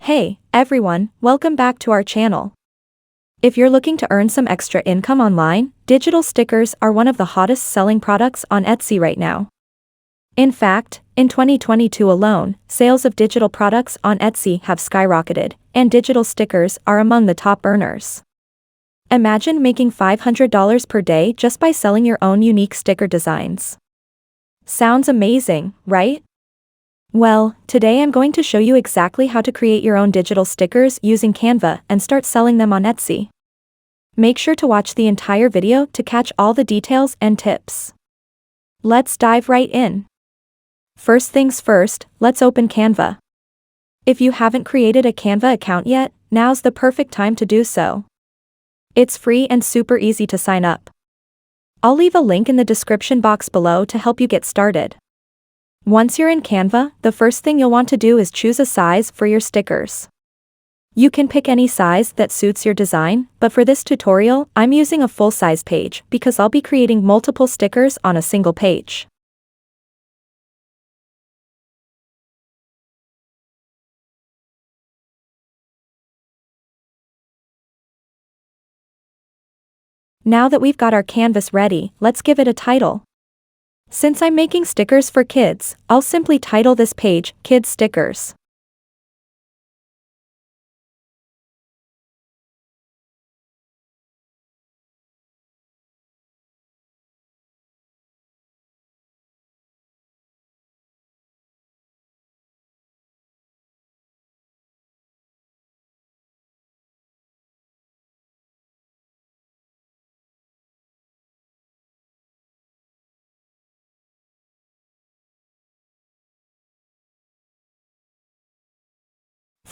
Hey, everyone, welcome back to our channel. If you're looking to earn some extra income online, digital stickers are one of the hottest selling products on Etsy right now. In fact, in 2022 alone, sales of digital products on Etsy have skyrocketed, and digital stickers are among the top earners. Imagine making $500 per day just by selling your own unique sticker designs. Sounds amazing, right? Well, today I'm going to show you exactly how to create your own digital stickers using Canva and start selling them on Etsy. Make sure to watch the entire video to catch all the details and tips. Let's dive right in. First things first, let's open Canva. If you haven't created a Canva account yet, now's the perfect time to do so. It's free and super easy to sign up. I'll leave a link in the description box below to help you get started. Once you're in Canva, the first thing you'll want to do is choose a size for your stickers. You can pick any size that suits your design, but for this tutorial, I'm using a full-size page because I'll be creating multiple stickers on a single page. Now that we've got our canvas ready, let's give it a title. Since I'm making stickers for kids, I'll simply title this page, Kids Stickers.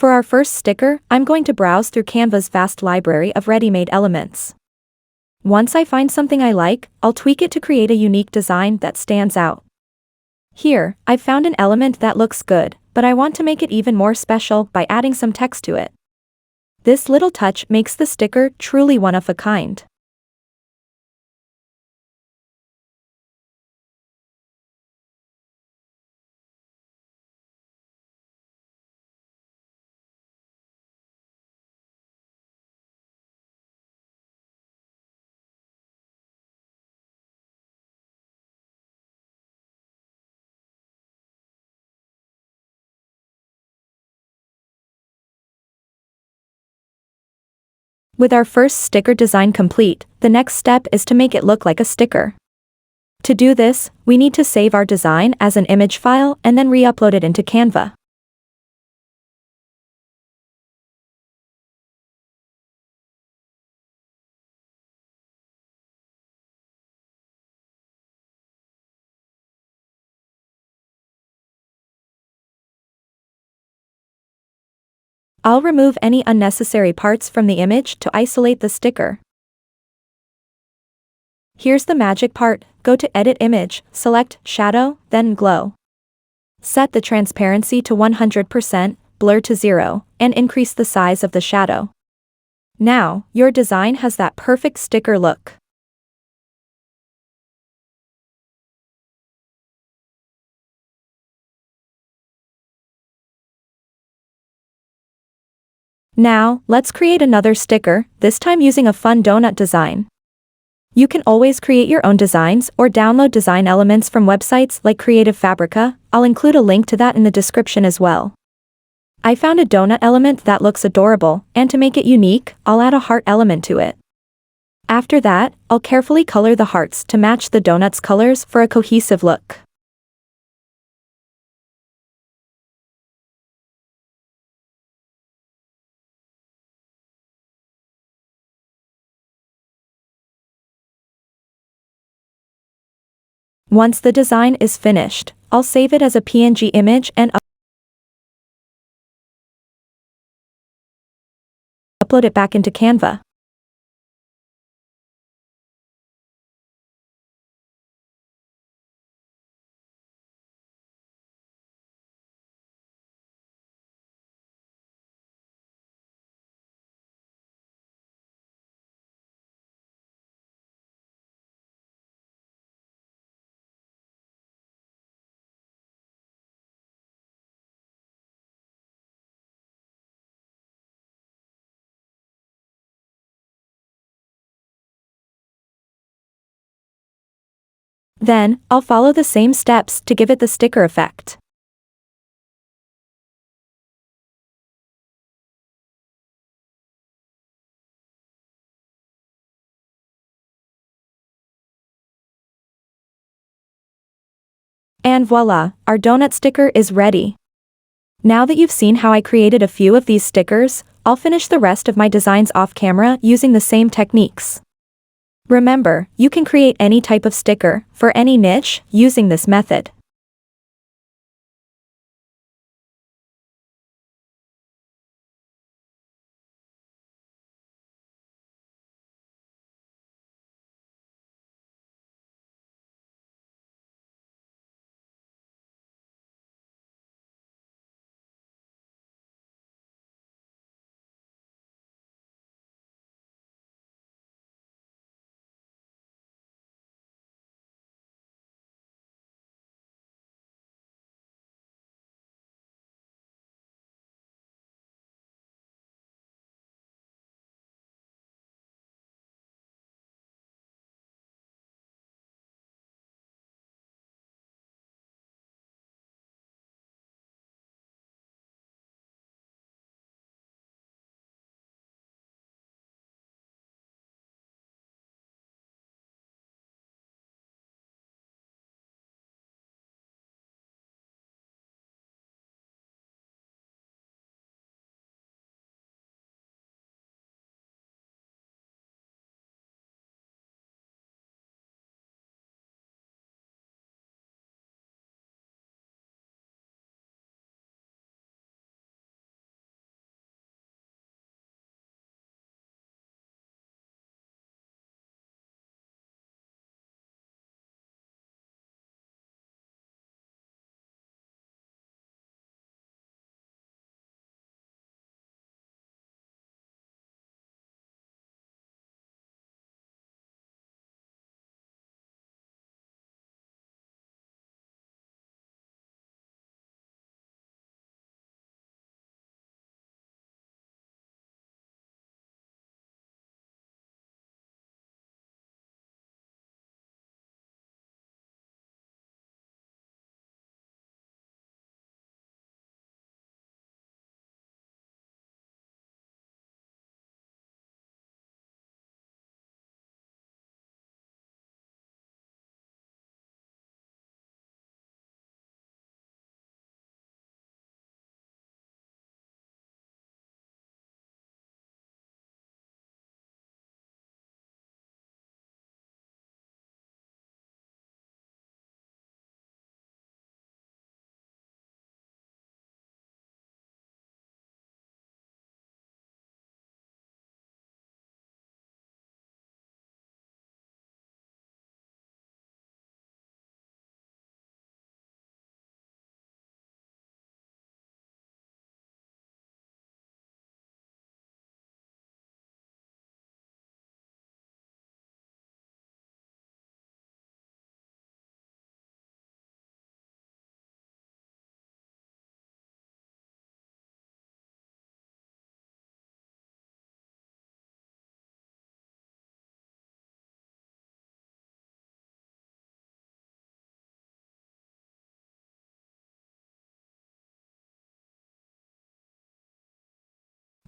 For our first sticker, I'm going to browse through Canva's vast library of ready-made elements. Once I find something I like, I'll tweak it to create a unique design that stands out. Here, I've found an element that looks good, but I want to make it even more special by adding some text to it. This little touch makes the sticker truly one of a kind. With our first sticker design complete, the next step is to make it look like a sticker. To do this, we need to save our design as an image file and then re-upload it into Canva. I'll remove any unnecessary parts from the image to isolate the sticker. Here's the magic part, go to Edit Image, select Shadow, then Glow. Set the transparency to 100%, blur to 0, and increase the size of the shadow. Now, your design has that perfect sticker look. Now, let's create another sticker, this time using a fun donut design. You can always create your own designs or download design elements from websites like Creative Fabrica. I'll include a link to that in the description as well. I found a donut element that looks adorable, and to make it unique, I'll add a heart element to it. After that, I'll carefully color the hearts to match the donut's colors for a cohesive look. Once the design is finished, I'll save it as a PNG image and upload it back into Canva. Then, I'll follow the same steps to give it the sticker effect. And voila, our donut sticker is ready. Now that you've seen how I created a few of these stickers, I'll finish the rest of my designs off camera using the same techniques. Remember, you can create any type of sticker, for any niche, using this method.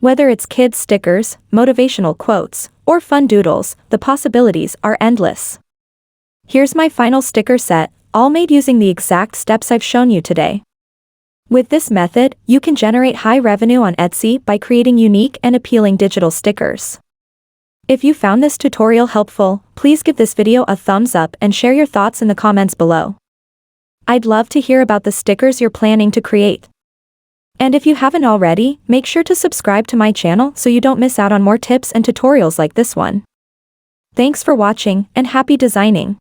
Whether it's kids' stickers, motivational quotes, or fun doodles, the possibilities are endless. Here's my final sticker set, all made using the exact steps I've shown you today. With this method, you can generate high revenue on Etsy by creating unique and appealing digital stickers. If you found this tutorial helpful, please give this video a thumbs up and share your thoughts in the comments below. I'd love to hear about the stickers you're planning to create. And if you haven't already, make sure to subscribe to my channel so you don't miss out on more tips and tutorials like this one. Thanks for watching, and happy designing!